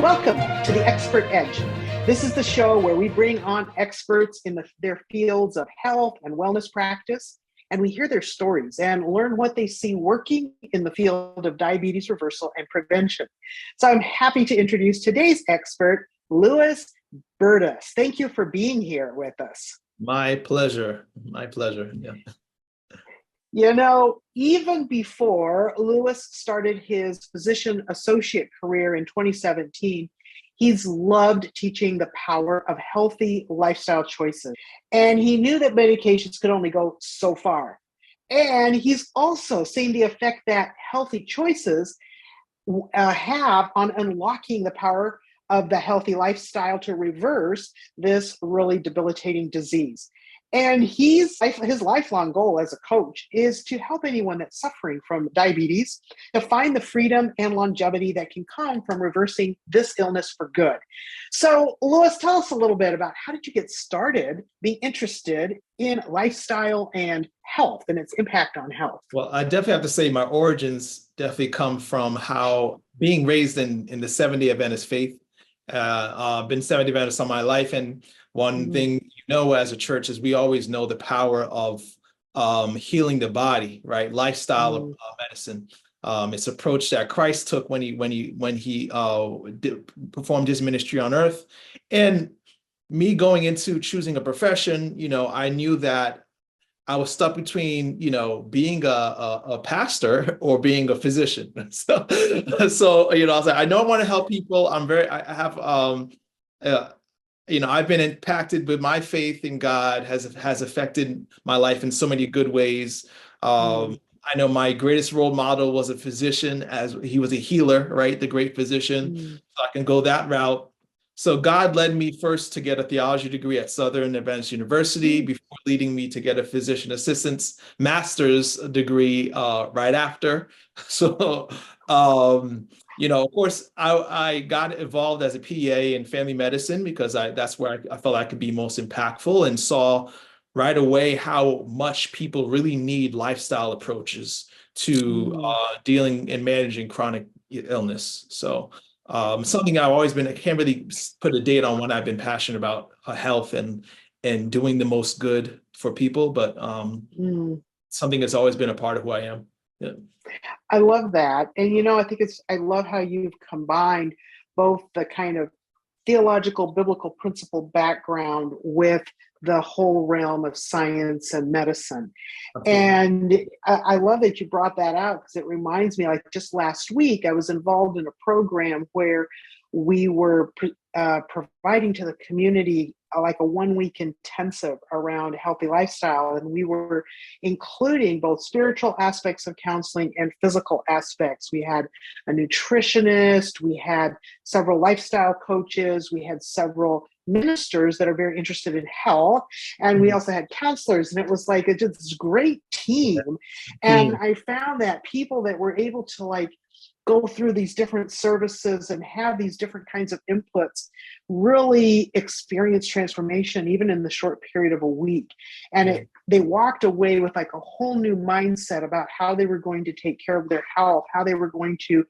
Welcome to the Expert Edge. This is the show where we bring on experts in their fields of health and wellness practice, and we hear their stories and learn what they see working in the field of diabetes reversal and prevention. So I'm happy to introduce today's expert, Lewis Bertus. Thank you for being here with us. My pleasure. My pleasure. Yeah. You know, even before Lewis started his physician associate career in 2017, he's loved teaching the power of healthy lifestyle choices. And he knew that medications could only go so far. And he's also seen the effect that healthy choices have on unlocking the power of the healthy lifestyle to reverse this really debilitating disease. And his lifelong goal as a coach is to help anyone that's suffering from diabetes to find the freedom and longevity that can come from reversing this illness for good. So, Lewis, tell us a little bit about how did you get started being interested in lifestyle and health and its impact on health? Well, I definitely have to say my origins definitely come from how being raised in the Seventh-day Adventist faith. Been Seventh-day Adventist all my life, and one thing as a church is we always know the power of healing the body, right? Lifestyle medicine. It's approach that Christ took when he performed his ministry on earth. And me going into choosing a profession, I knew that I was stuck between, being a pastor or being a physician. So I was like, I know I want to help people. I've been impacted with my faith in God has affected my life in so many good ways. I know my greatest role model was a physician, as he was a healer, right? The great physician. So I can go that route. So God led me first to get a theology degree at Southern Adventist University before leading me to get a physician assistant's master's degree right after. So, of course, I got involved as a PA in family medicine because that's where I felt I could be most impactful, and saw right away how much people really need lifestyle approaches to dealing and managing chronic illness. So something I've always been, I can't really put a date on when I've been passionate about health and doing the most good for people, but something that's always been a part of who I am. Yeah. I love that. And, I love how you've combined both the kind of theological, biblical principle background with the whole realm of science and medicine. Absolutely. And I love that you brought that out, because it reminds me, like just last week, I was involved in a program where we were providing to the community like a 1-week intensive around healthy lifestyle. And we were including both spiritual aspects of counseling and physical aspects. We had a nutritionist, we had several lifestyle coaches, we had several ministers that are very interested in health, and we also had counselors, and it was like just this great team. And I found that people that were able to go through these different services and have these different kinds of inputs really experience transformation even in the short period of a week. And they walked away with like a whole new mindset about how they were going to take care of their health, how they were going to,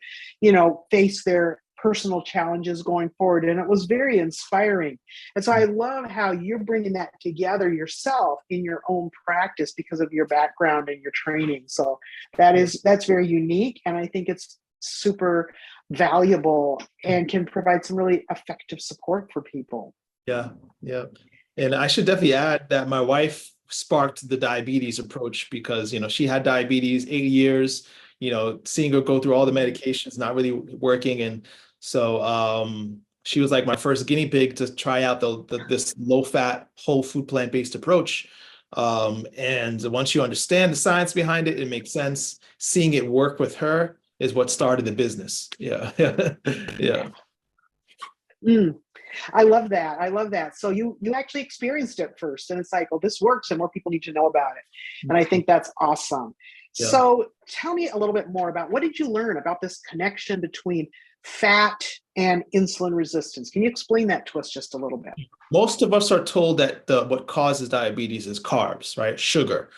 face their personal challenges going forward. And it was very inspiring. And so I love how you're bringing that together yourself in your own practice because of your background and your training. So that's very unique. And I think it's super valuable and can provide some really effective support for people. Yeah. And I should definitely add that my wife sparked the diabetes approach because, she had diabetes 8 years, seeing her go through all the medications, not really working. And so she was like my first guinea pig to try out this low fat, whole food, plant-based approach. And once you understand the science behind it, it makes sense. Seeing it work with her is what started the business. Yeah. Yeah. I love that. So you actually experienced it first, and it's like, oh, this works and more people need to know about it. And I think that's awesome. Yeah. So tell me a little bit more about, what did you learn about this connection between fat and insulin resistance? Can you explain that to us just a little bit? Most of us are told that what causes diabetes is carbs, right? Sugar.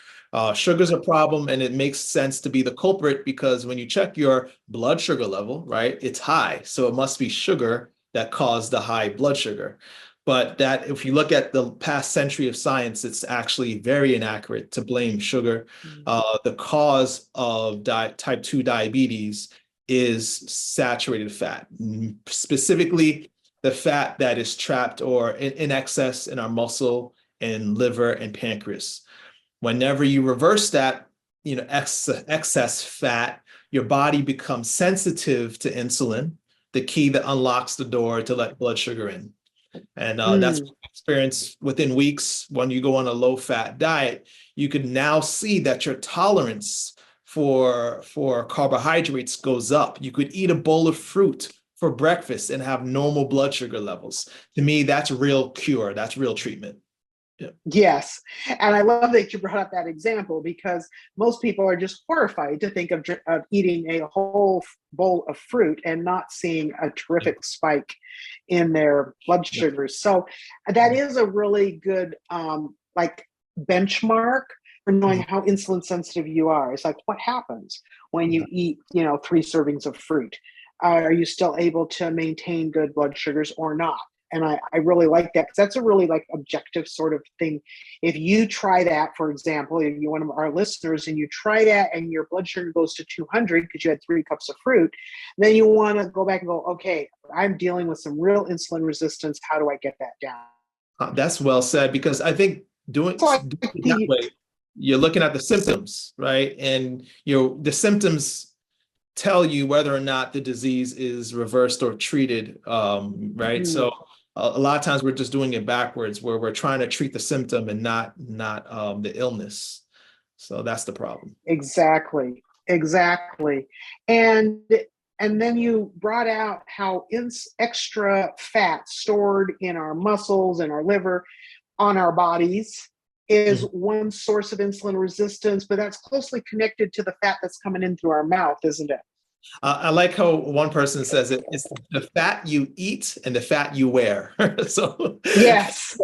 Sugar's a problem, and it makes sense to be the culprit because when you check your blood sugar level, right, it's high. So it must be sugar that cause the high blood sugar. But that if you look at the past century of science, it's actually very inaccurate to blame sugar. The cause of type 2 diabetes is saturated fat, specifically the fat that is trapped or in excess in our muscle and liver and pancreas. Whenever you reverse that, excess fat, your body becomes sensitive to insulin, the key that unlocks the door to let blood sugar in. And that's what we experience within weeks. When you go on a low-fat diet, you can now see that your tolerance for carbohydrates goes up. You could eat a bowl of fruit for breakfast and have normal blood sugar levels. To me, that's a real cure. That's real treatment. Yeah. Yes. And I love that you brought up that example, because most people are just horrified to think of eating a whole bowl of fruit and not seeing a terrific spike in their blood sugars. So that is a really good benchmark for knowing how insulin sensitive you are. It's like, what happens when you eat, 3 servings of fruit? Are you still able to maintain good blood sugars or not? And I really like that, because that's a really objective sort of thing. If you try that, for example, if you're one of our listeners and you try that and your blood sugar goes to 200 because you had 3 cups of fruit, then you want to go back and go, okay, I'm dealing with some real insulin resistance. How do I get that down? That's well said, because I think doing it that way, you're looking at the symptoms, right? And the symptoms tell you whether or not the disease is reversed or treated, right? So a lot of times we're just doing it backwards, where we're trying to treat the symptom and not the illness. So that's the problem. Exactly. And then you brought out how extra fat stored in our muscles and our liver on our bodies is one source of insulin resistance, but that's closely connected to the fat that's coming in through our mouth, isn't it? I like how one person says it's the fat you eat and the fat you wear. So yes,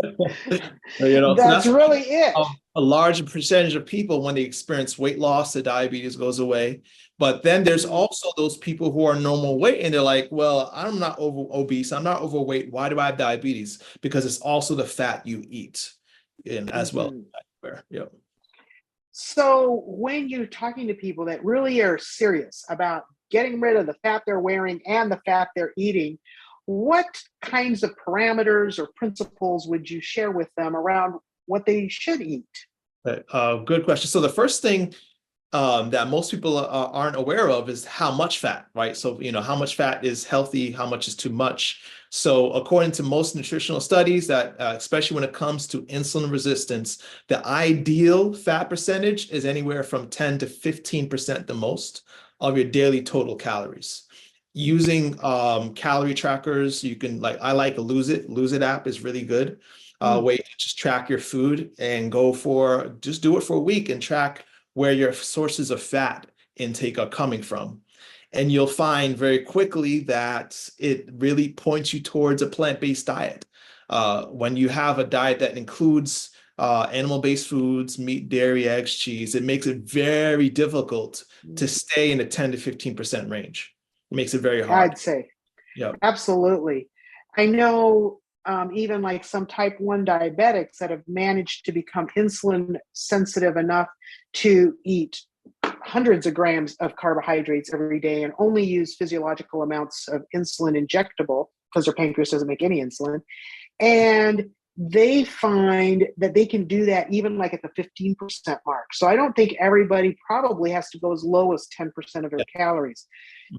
that's really it. A large percentage of people, when they experience weight loss, the diabetes goes away. But then there's also those people who are normal weight and they're like, well, I'm not obese, I'm not overweight. Why do I have diabetes? Because it's also the fat you eat, and as well as the fat you wear. Yeah. So when you're talking to people that really are serious about getting rid of the fat they're wearing and the fat they're eating, what kinds of parameters or principles would you share with them around what they should eat? Good question. So the first thing that most people aren't aware of is how much fat, right? So, how much fat is healthy, how much is too much. So according to most nutritional studies, that especially when it comes to insulin resistance, the ideal fat percentage is anywhere from 10 to 15% the most of your daily total calories. Using calorie trackers, you can I like a Lose It app is really good. Way to just track your food and just do it for a week and track where your sources of fat intake are coming from. And you'll find very quickly that it really points you towards a plant-based diet. When you have a diet that includes animal-based foods, meat, dairy, eggs, cheese, it makes it very difficult to stay in the 10 to 15% range. It makes it very hard. I'd say. Yeah. Absolutely. I know even some type 1 diabetics that have managed to become insulin sensitive enough to eat hundreds of grams of carbohydrates every day and only use physiological amounts of insulin injectable, because their pancreas doesn't make any insulin. And they find that they can do that even at the 15% mark. So I don't think everybody probably has to go as low as 10% of their calories.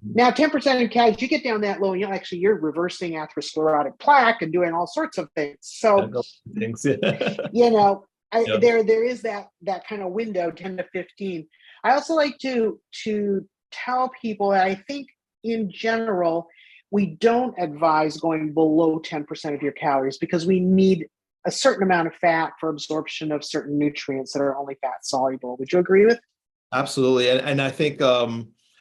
Now, 10% of calories, you get down that low and you're reversing atherosclerotic plaque and doing all sorts of things. So, there is that kind of window, 10 to 15. I also like to tell people that I think in general, we don't advise going below 10% of your calories, because we need a certain amount of fat for absorption of certain nutrients that are only fat soluble. Would you agree with? Absolutely. And I think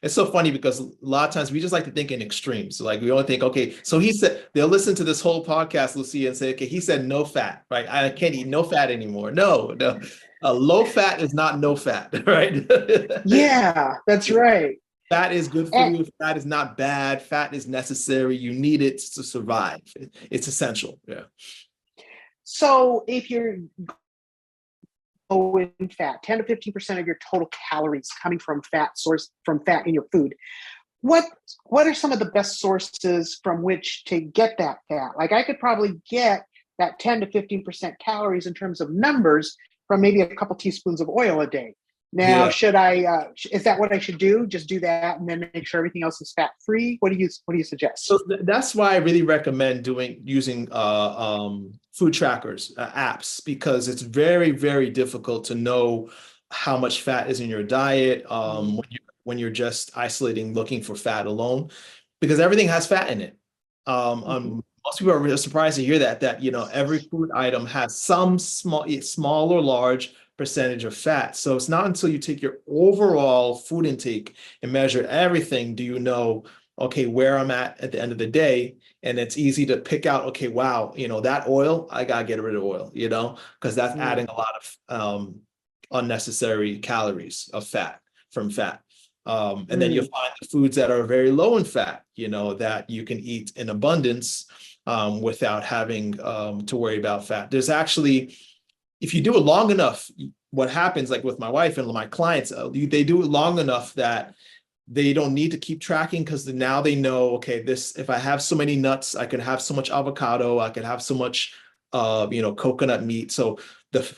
it's so funny, because a lot of times we just like to think in extremes. So we only think, okay, so he said, they'll listen to this whole podcast, Lucia, and say, okay, he said no fat, right? I can't eat no fat anymore. No. Low fat is not no fat, right? Yeah, that's right. Fat is good for you. Fat is not bad. Fat is necessary. You need it to survive. It's essential. Yeah. So if you're low in fat, 10 to 15% of your total calories coming from fat in your food, what are some of the best sources from which to get that fat? Like I could probably get that 10 to 15% calories in terms of numbers from maybe a couple teaspoons of oil a day. Now, should I? Is that what I should do? Just do that, and then make sure everything else is fat free. What do you suggest? So that's why I really recommend using food trackers, apps, because it's very, very difficult to know how much fat is in your diet when you're just isolating, looking for fat alone, because everything has fat in it. Most people are really surprised to hear that every food item has some small or large percentage of fat. So it's not until you take your overall food intake and measure everything do you know, okay, where I'm at the end of the day. And it's easy to pick out, okay, wow, that oil, I gotta get rid of oil, because that's adding a lot of unnecessary calories of fat from fat. And then you'll find the foods that are very low in fat, that you can eat in abundance without having to worry about fat. There's actually, if you do it long enough, what happens, like with my wife and my clients, they do it long enough that they don't need to keep tracking, because now they know, okay, if I have so many nuts, I can have so much avocado, I can have so much, coconut meat. So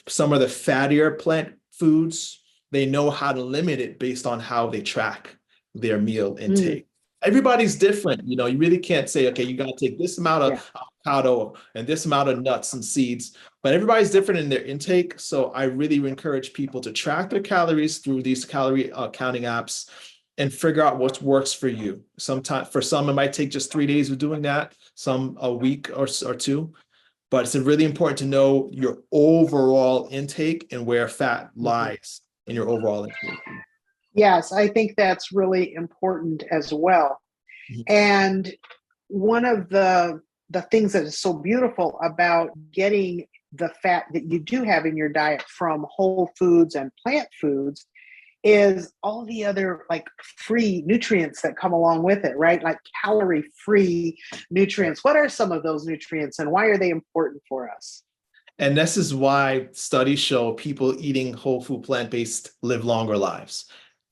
some of the fattier plant foods, they know how to limit it based on how they track their meal intake. Everybody's different. You really can't say, okay, you got to take this amount of avocado and this amount of nuts and seeds, but everybody's different in their intake. So I really encourage people to track their calories through these calorie counting apps and figure out what works for you. Sometimes for some, it might take just 3 days of doing that, some a week or two. But it's really important to know your overall intake and where fat lies in your overall intake. Yes, I think that's really important as well. And one of the things that is so beautiful about getting the fat that you do have in your diet from whole foods and plant foods is all the other like free nutrients that come along with it, right? Like calorie free nutrients. What are some of those nutrients and why are they important for us? And this is why studies show people eating whole food plant-based live longer lives,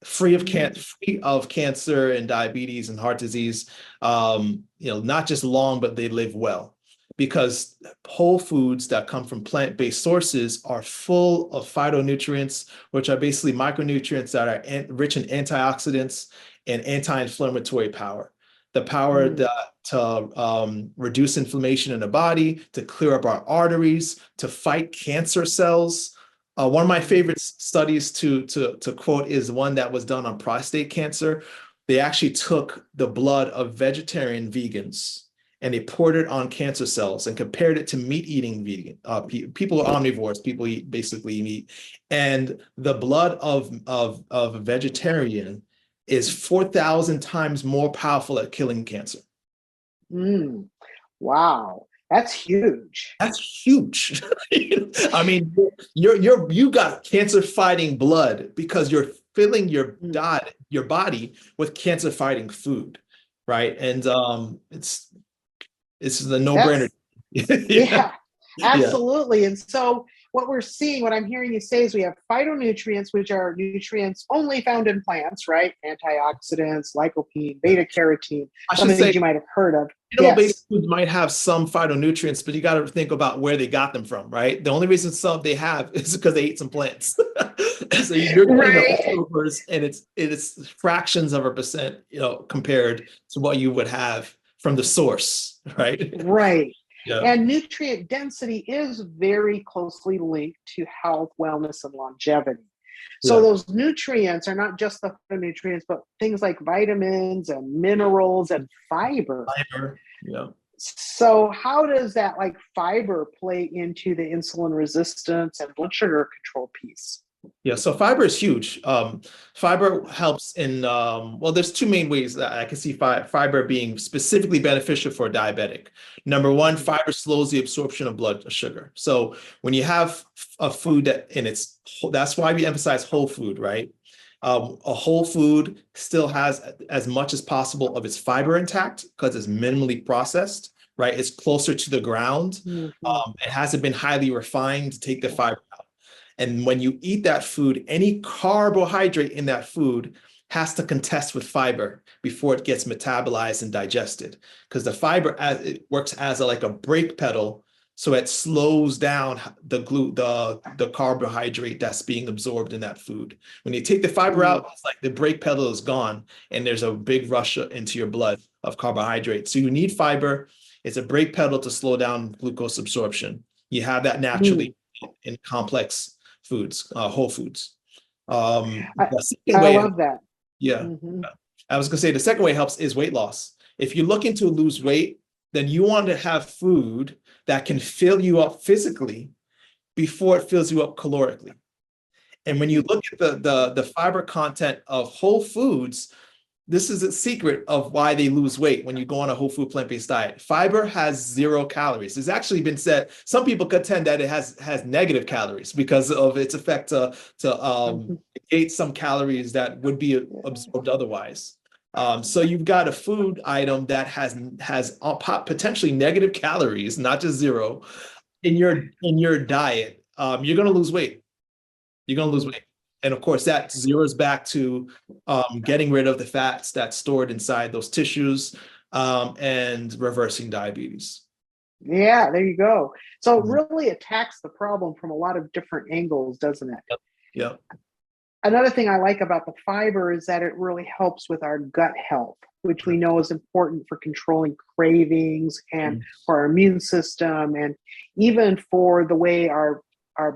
free of cancer and diabetes and heart disease. Not just long, but they live well, because whole foods that come from plant-based sources are full of phytonutrients, which are basically micronutrients that are rich in antioxidants and anti-inflammatory power. The power to reduce inflammation in the body, to clear up our arteries, to fight cancer cells. One of my favorite studies to quote is one that was done on prostate cancer. They actually took the blood of vegetarian vegans and they poured it on cancer cells and compared it to meat-eating vegan people are omnivores. People basically eat meat, and the blood of a vegetarian is 4,000 times more powerful at killing cancer. Wow, that's huge. That's huge. I mean, you got cancer-fighting blood because you're filling your body with cancer-fighting food, right? And it's a no-brainer. Yeah, absolutely. And so what I'm hearing you say is we have phytonutrients, which are nutrients only found in plants, right? Antioxidants, lycopene, beta carotene, some of these you might have heard of. Animal-based foods might have some phytonutrients, but you got to think about where they got them from, right? The only reason some they have is because they ate some plants. So you're getting the leftovers, and it's fractions of a percent, compared to what you would have from the source, right? Right. Yeah. And nutrient density is very closely linked to health, wellness, and longevity. So those nutrients are not just the nutrients, but things like vitamins and minerals and fiber. Yeah. So how does that like fiber play into the insulin resistance and blood sugar control piece? Yeah, so fiber is huge. Fiber helps in, there's two main ways that I can see fiber being specifically beneficial for a diabetic. Number one, fiber slows the absorption of blood sugar. So when you have a food that's why we emphasize whole food, right? A whole food still has as much as possible of its fiber intact because it's minimally processed, right? It's closer to the ground. Mhm. It hasn't been highly refined to take the fiber out. And when you eat that food, any carbohydrate in that food has to contest with fiber before it gets metabolized and digested. Because the fiber it works as like a brake pedal, so it slows down the carbohydrate that's being absorbed in that food. When you take the fiber out, it's like the brake pedal is gone, and there's a big rush into your blood of carbohydrate. So you need fiber. It's a brake pedal to slow down glucose absorption. You have that naturally in complex foods, whole foods. I, The second I way, love that. yeah, Hmm. I was gonna say the second way helps is weight loss. If you're looking to lose weight, then you want to have food that can fill you up physically before it fills you up calorically. And when you look at the fiber content of whole foods, this is a secret of why they lose weight when you go on a whole food plant-based diet. Fiber has 0 calories. It's actually been said, some people contend that it has negative calories because of its effect to negate some calories that would be absorbed otherwise. So you've got a food item that has potentially negative calories, not just 0, in your diet. You're going to lose weight. You're going to lose weight. And of course, that zeroes back to getting rid of the fats that's stored inside those tissues, and reversing diabetes. Yeah, there you go. So it Mhm. really attacks the problem from a lot of different angles, doesn't it? Yep. Yep. Another thing I like about the fiber is that it really helps with our gut health, which we know is important for controlling cravings and Mhm. for our immune system, and even for the way our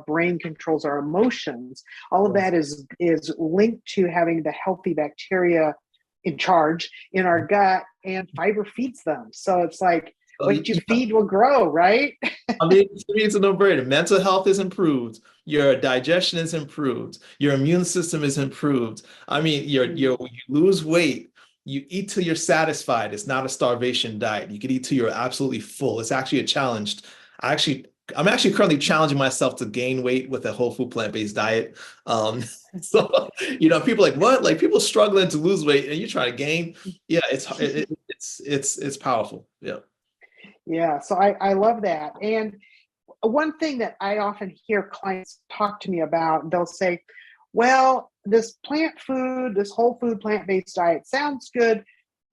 brain controls our emotions. All of Yes. that is linked to having the healthy bacteria in charge in our gut, and fiber feeds them. So it's like So, what you yeah. feed will grow, right? I mean, to me, it's a no-brainer. Mental health is improved. Your digestion is improved. Your immune system is improved. I mean, when you lose weight, you eat till you're satisfied. It's not a starvation diet. You can eat till you're absolutely full. It's actually a challenge. I'm actually currently challenging myself to gain weight with a whole food plant-based diet. Um, so, people are like, what? Like people struggling to lose weight and you try to gain. Yeah, it's powerful. Yeah. Yeah, so I love that. And one thing that I often hear clients talk to me about, they'll say, well, this plant food, this whole food plant-based diet sounds good,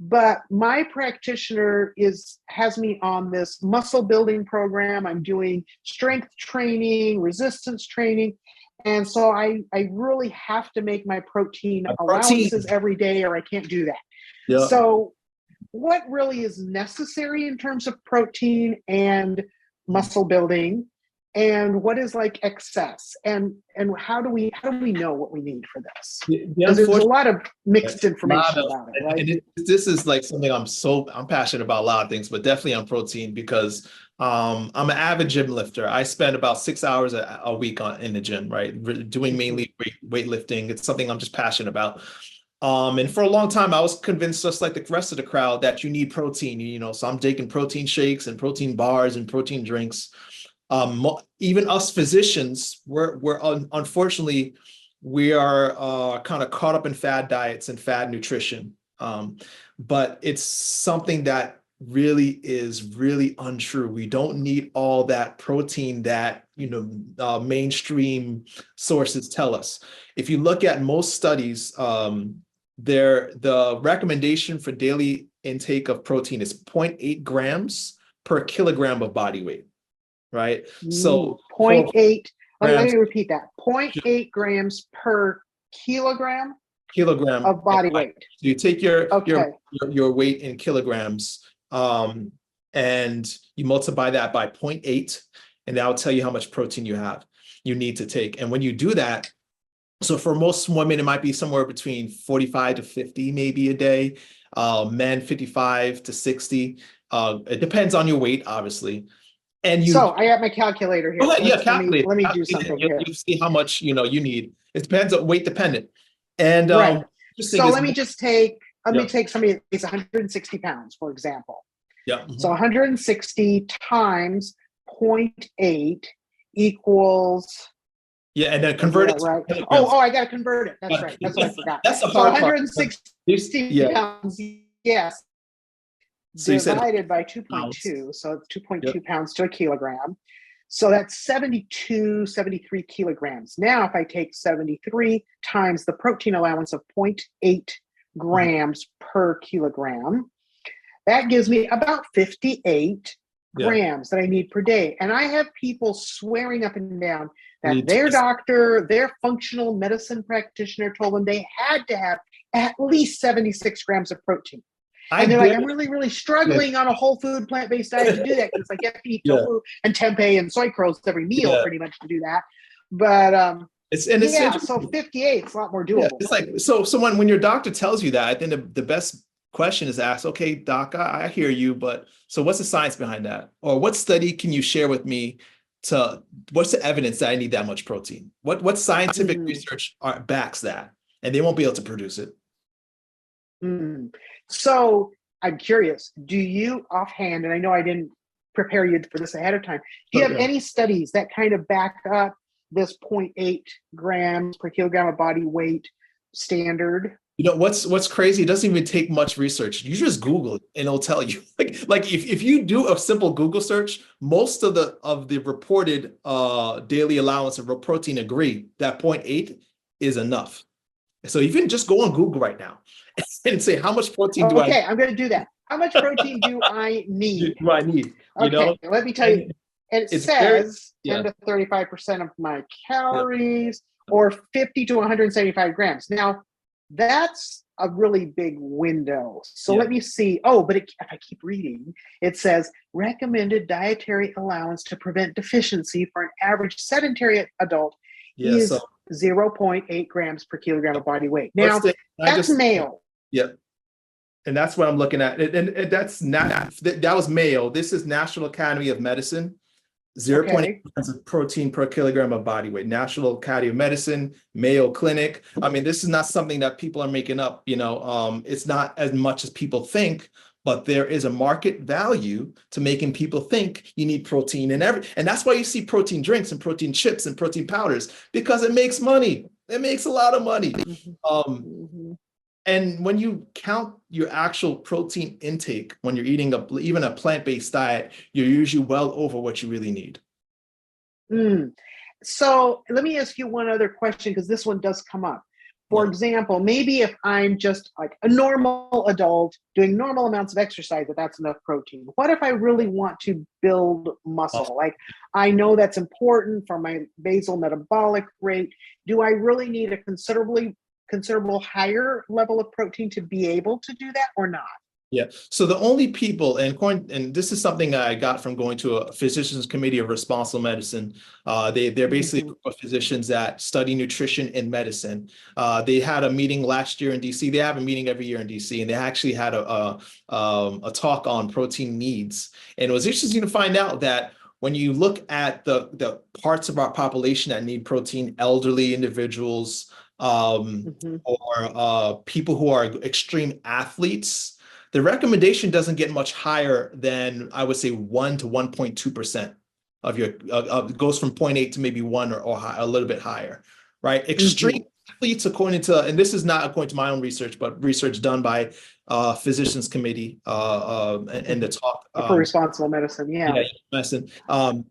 but my practitioner has me on this muscle building program. I'm doing strength training, resistance training. And so I really have to make my protein A allowances protein. every day, or I can't do that. Yeah. So what really is necessary in terms of protein and muscle building, and what is like excess, and how do we know what we need for this, The because there's a unfortunate lot of mixed lot information of, about it, right? this is like something I'm passionate about a lot of things, but definitely on protein because I'm an avid gym lifter. I spend about 6 hours a week in the gym, right? Doing Mhm. mainly weightlifting. It's something I'm just passionate about. And for a long time, I was convinced, just like the rest of the crowd, that you need protein, so I'm taking protein shakes and protein bars and protein drinks. Even us physicians, unfortunately, we are kind of caught up in fad diets and fad nutrition. But it's something that really is really untrue. We don't need all that protein that, mainstream sources tell us. If you look at most studies, the recommendation for daily intake of protein is 0.8 grams per kilogram of body weight, right? So Point 8, let grams me repeat that, 0.8 grams per kilogram kilogram of of body body. weight. So you take Okay. your weight in kilograms, and you multiply that by 0.8, and that'll tell you how much protein you need to take. And when you do that, so for most women, it might be somewhere between 45 to 50 maybe a day. Men 55 to 60. It depends on your weight, obviously. And you So I have my calculator go here. ahead, yeah, Let calculate. me do Calculate it. something here. You see how much you need. It depends on weight dependent. And Right. interesting So is let me yeah, take somebody that's 160 pounds, for example. yeah. So Mhm. 160 times 0.8 equals Yeah, and then Is convert that it to right? kilograms. I got to convert it. That's right. That's what I forgot. That's the So hard part. 160 Yeah. pounds, yes, So you said divided by pounds. 2.2. So it's 2.2 Yep. pounds to a kilogram. So that's 72, 73 kilograms. Now, if I take 73 times the protein allowance of 0.8 grams per kilogram, that gives me about 58 Yeah. grams that I need per day. And I have people swearing up and down that Need their to- doctor, their functional medicine practitioner told them they had to have at least 76 grams of protein. And they're like, I'm really, really struggling on a whole food plant-based diet to do that because it's like you have to eat tofu and tempeh and soy curls every meal pretty much to do that. But so 58 is a lot more doable. Yeah, it's like so when your doctor tells you that, I think the best question is asked, okay, doc, I hear you, but so what's the science behind that? Or what study can you share with me to what's the evidence that I need that much protein? What scientific research backs that? And they won't be able to produce it. So I'm curious, do you offhand, and I know I didn't prepare you for this ahead of time, do you have any studies that kind of back up this 0.8 grams per kilogram of body weight standard? You know what's crazy? It doesn't even take much research. You just Google it and it'll tell you. Like if you do a simple Google search, most of the reported daily allowance of protein agree that 0.8 is enough. So you can just go on Google right now and say how much protein do I need? Okay, I'm going to do that. How much protein do I need? Do I need? Okay, let me tell you. And it says 10 to 35% of my calories or 50 to 175 grams. Now, that's a really big window. So let me see. But if I keep reading, it says recommended dietary allowance to prevent deficiency for an average sedentary adult is 0.8 grams per kilogram of body weight. Now, that's male. Yep. And that's what I'm looking at. And that's not, that was male. This is National Academy of Medicine. 0.8 grams of protein per kilogram of body weight. National Academy of Medicine, Mayo Clinic. I mean, this is not something that people are making up. It's not as much as people think, but there is a market value to making people think you need protein and that's why you see protein drinks and protein chips and protein powders, because it makes money. It makes a lot of money. And when you count your actual protein intake, when you're eating even a plant-based diet, you're usually well over what you really need. So let me ask you one other question, because this one does come up. For example, maybe if I'm just like a normal adult doing normal amounts of exercise, that's enough protein. What if I really want to build muscle? Like, I know that's important for my basal metabolic rate. Do I really need a considerable higher level of protein to be able to do that or not? Yeah. So the only people, and this is something I got from going to a physicians committee of responsible medicine. They're basically a group of physicians that study nutrition in medicine. They had a meeting last year in DC. They have a meeting every year in DC, and they actually had a talk on protein needs. And it was interesting to find out that when you look at the parts of our population that need protein, elderly individuals, or people who are extreme athletes, the recommendation doesn't get much higher than, I would say, 1 to 1.2% of your goes from 0.8 to maybe 1 or a little bit higher, right? Extreme athletes, according to, and this is not according to my own research, but research done by physicians committee and the talk for responsible medicine, medicine.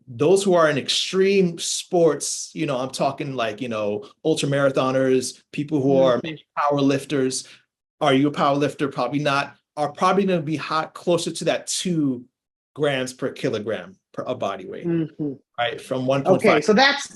Those who are in extreme sports, I'm talking like ultra marathoners, people who are maybe power lifters. Are you a power lifter? Probably not. Are probably going to be closer to that 2 grams per kilogram of body weight, right? From 1.5. Okay, so that's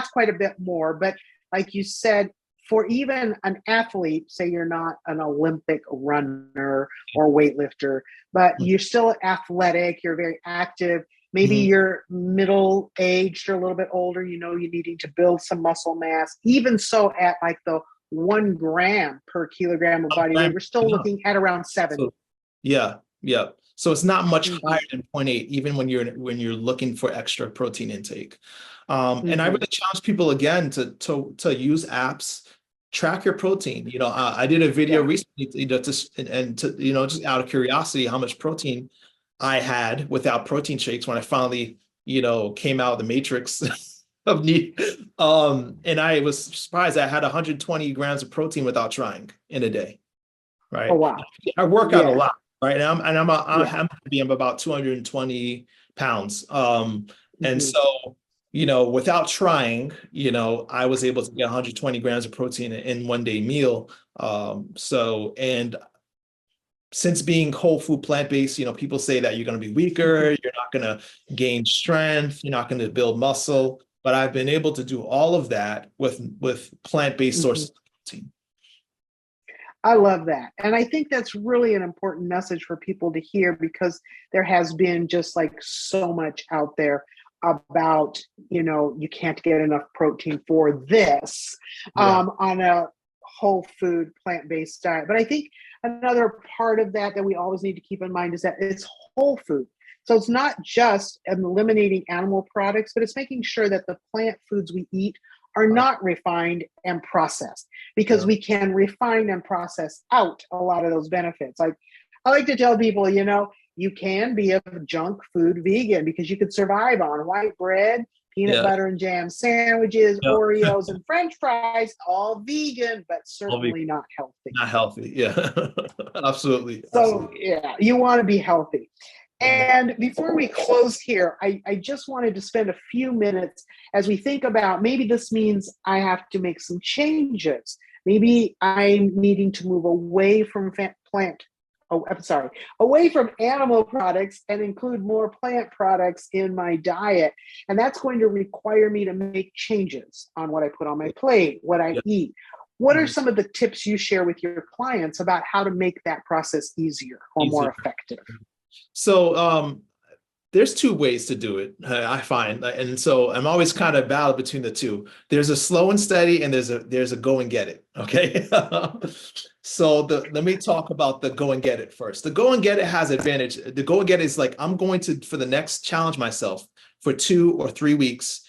quite a bit more. But like you said, for even an athlete, say you're not an Olympic runner or weightlifter, but you're still athletic, you're very active, maybe you're middle-aged or a little bit older, you're needing to build some muscle mass. Even so, at like the 1 gram per kilogram of body weight, we're still looking at around 70. So, so it's not much higher than 0.8, even when you're looking for extra protein intake. And I really challenge people again to use apps, track your protein. I did a video recently, just out of curiosity, how much protein I had without protein shakes when I finally, came out of the matrix. of need. And I was surprised I had 120 grams of protein without trying in a day. Oh, Right. wow. I work out a Yeah. lot. Right. Yeah. I'm about 220 pounds. And Mhm. so, without trying, I was able to get 120 grams of protein in one day meal. And since being whole food plant-based, people say that you're going to be weaker, you're not going to gain strength, you're not going to build muscle. But I've been able to do all of that with plant-based Mhm. sources of protein. I love that. And I think that's really an important message for people to hear because there has been just like so much out there about, you can't get enough protein for this Yeah. on a whole food plant-based diet. But I think another part of that we always need to keep in mind is that it's whole food. So it's not just eliminating animal products, but it's making sure that the plant foods we eat are not refined and processed because Yeah. we can refine and process out a lot of those benefits. Like I like to tell people, you can be a junk food vegan because you could survive on white bread, peanut Yeah. butter and jam sandwiches, Yeah. Oreos, and French fries, all vegan, but I'll be certainly not healthy. not healthy. Yeah. Absolutely. So, yeah, you want to be healthy. Mhm. And before we close here, I just wanted to spend a few minutes as we think about maybe this means I have to make some changes. Maybe I'm needing to move away from away from animal products and include more plant products in my diet. And that's going to require me to make changes on what I put on my plate, what I Yeah. eat. What are Mhm. some of the tips you share with your clients about how to make that process easier or Easy. more effective? So, there's two ways to do it, I find. And so I'm always kind of battle between the two. There's a slow and steady, and there's a go and get it. Okay. So let me talk about the go and get it first. The go and get it has advantage. The go and get it is like I'm going to for the next challenge myself for 2 or 3 weeks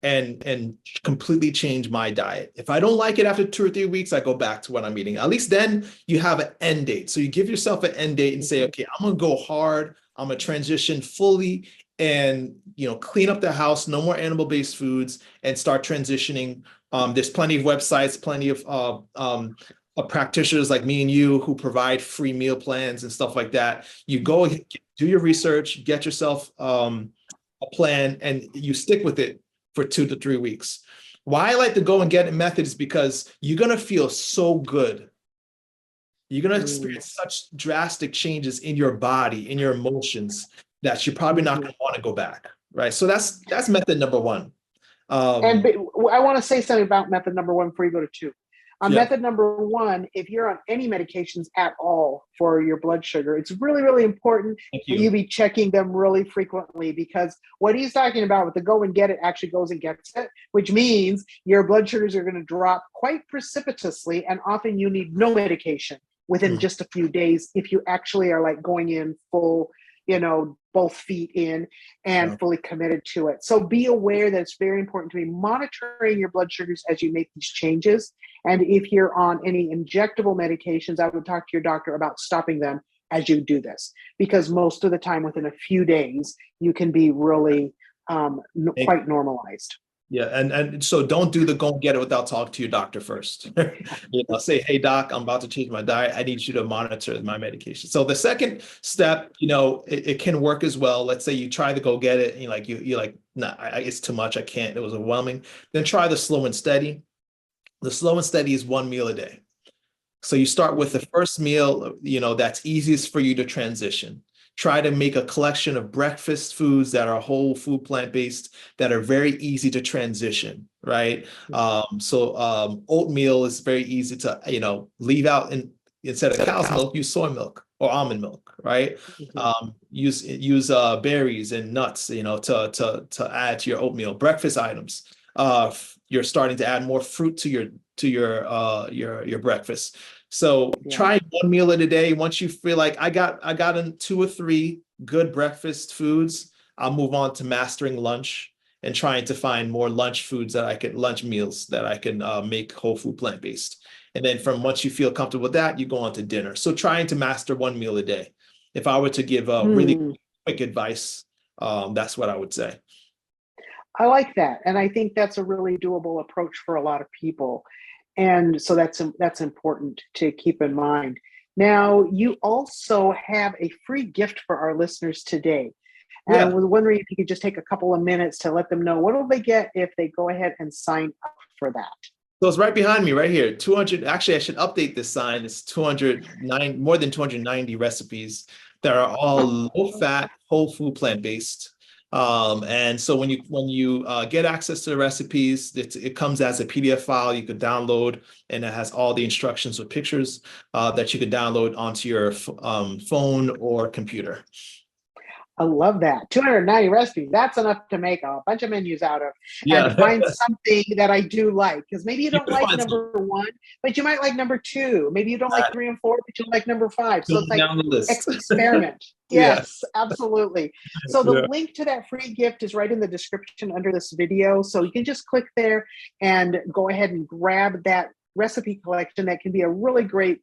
and completely change my diet. If I don't like it after 2 or 3 weeks, I go back to what I'm eating. At least then you have an end date. So you give yourself an end date and say, okay, I'm gonna go hard. I'm gonna transition fully and clean up the house, no more animal-based foods, and start transitioning. There's plenty of websites, plenty of practitioners like me and you who provide free meal plans and stuff like that. You go do your research, get yourself a plan, and you stick with it for 2 to 3 weeks. Why I like the go and get it method is because you're gonna feel so good. You're gonna Mm. experience such drastic changes in your body, in your emotions, that you're probably not Mhm. gonna want to go back, right? So that's method number one. And Um, I want to say something about method number one before you go to two. yeah, Method number one, if you're on any medications at all for your blood sugar, it's really, really important thank that you you. be checking them really frequently because what he's talking about with the go and get it actually goes and gets it, which means your blood sugars are going to drop quite precipitously. And often you need no medication within Mhm. just a few days if you actually are like going in full, both feet in Yeah. and fully committed to it. So be aware that it's very important to be monitoring your blood sugars as you make these changes. And if you're on any injectable medications, I would talk to your doctor about stopping them as you do this, because most of the time, within a few days, you can be really quite normalized. Yeah, and so don't do the go and get it without talking to your doctor first. Say, hey doc, I'm about to change my diet. I need you to monitor my medication. So the second step, it can work as well. Let's say you try to go get it, and you're like, nah, it's too much. I can't. It was overwhelming. Then try the slow and steady. The slow and steady is one meal a day. So you start with the first meal, that's easiest for you to transition. Try to make a collection of breakfast foods that are whole food plant-based that are very easy to transition, right? So oatmeal is very easy to, leave out and instead of cow's milk, use soy milk or almond milk, right? Mhm. Use berries and nuts, to add to your oatmeal. Breakfast items. You're starting to add more fruit to your breakfast. So Yeah. try one meal a day. Once you feel like I got in 2 or 3 good breakfast foods, I'll move on to mastering lunch and trying to find more lunch meals that I can make whole food plant based. And then from once you feel comfortable with that, you go on to dinner. So trying to master one meal a day. If I were to give really Hmm. quick advice, that's what I would say. I like that. And I think that's a really doable approach for a lot of people. And so that's important to keep in mind. Now, you also have a free gift for our listeners today. And I Yeah. was wondering if you could just take a couple of minutes to let them know what will they get if they go ahead and sign up for that. So it's right behind me, right here. 200. Actually, I should update this sign. It's 209, more than 290 recipes that are all low-fat, whole food, plant-based. And so when you get access to the recipes, it comes as a PDF file you could download, and it has all the instructions with pictures that you could download onto your phone or computer. I love that. 290 recipes. That's enough to make a bunch of menus out of and Yeah. find something that I do like. Because maybe you You don't can like find some number one, but you might like number two. Maybe you don't like three and four, but you like number five. So it's going like down the list. experiment. Yeah. Yes, absolutely. So the Yeah. link to that free gift is right in the description under this video. So you can just click there and go ahead and grab that recipe collection. That can be a really great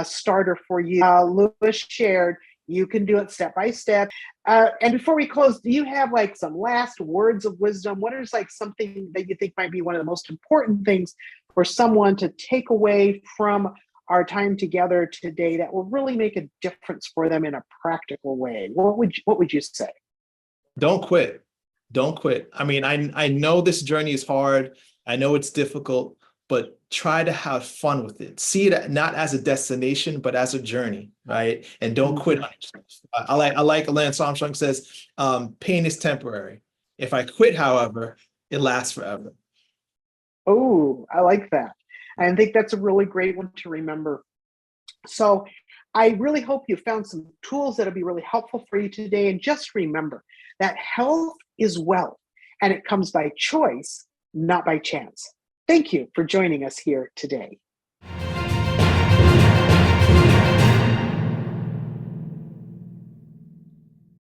starter for you. Lewis shared. You can do it step by step. And before we close, do you have like some last words of wisdom? What is like something that you think might be one of the most important things for someone to take away from our time together today that will really make a difference for them in a practical way? What would you say? Don't quit. Don't quit. I mean, I know this journey is hard. I know it's difficult, but try to have fun with it. See it not as a destination, but as a journey, right? And don't quit on yourself. I like Lance Armstrong says, pain is temporary. If I quit, however, it lasts forever. Oh, I like that. I think that's a really great one to remember. So I really hope you found some tools that'll be really helpful for you today. And just remember that health is wealth, and it comes by choice, not by chance. Thank you for joining us here today.